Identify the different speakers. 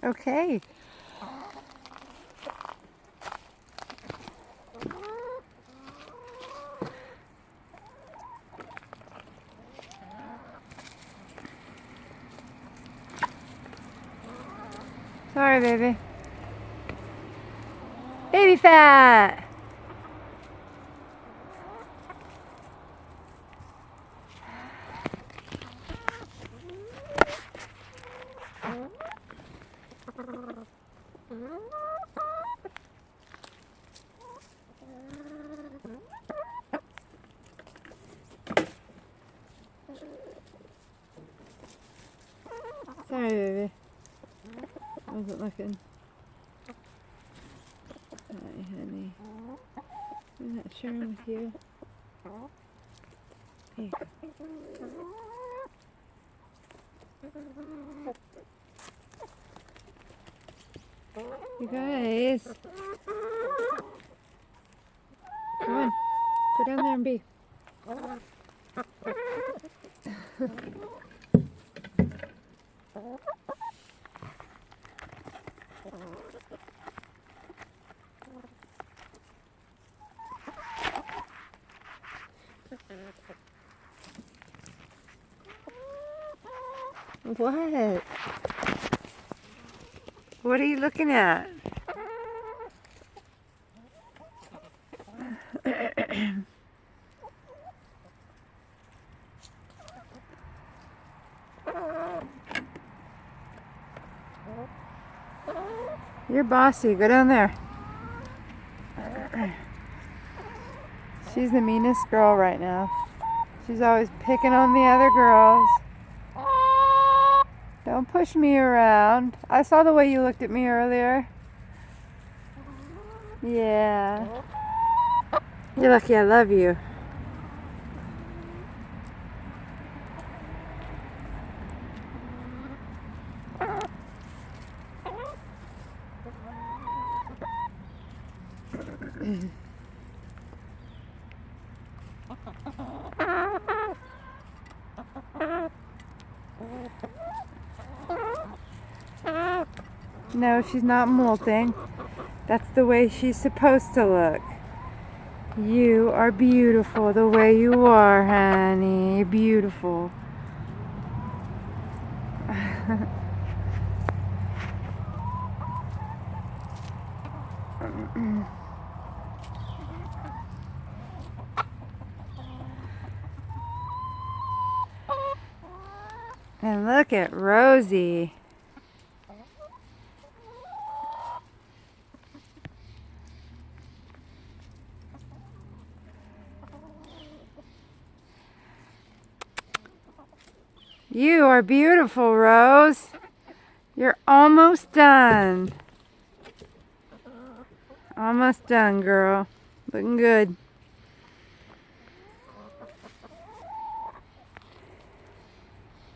Speaker 1: Okay. Sorry, baby. Baby fat! Sorry, baby. I wasn't looking. Hi, honey. I'm not sharing with you. Here. You guys. Come on. Go down there and be. What? What are you looking at? You're bossy. Go down there. She's the meanest girl right now. She's always picking on the other girls. Don't push me around. I saw the way you looked at me earlier. Yeah. You're lucky I love you. No, she's not molting. That's the way she's supposed to look. You are beautiful the way you are, honey. You're beautiful. And look at Rosie. You are beautiful, Rose. You're almost done. Almost done, girl. Looking good.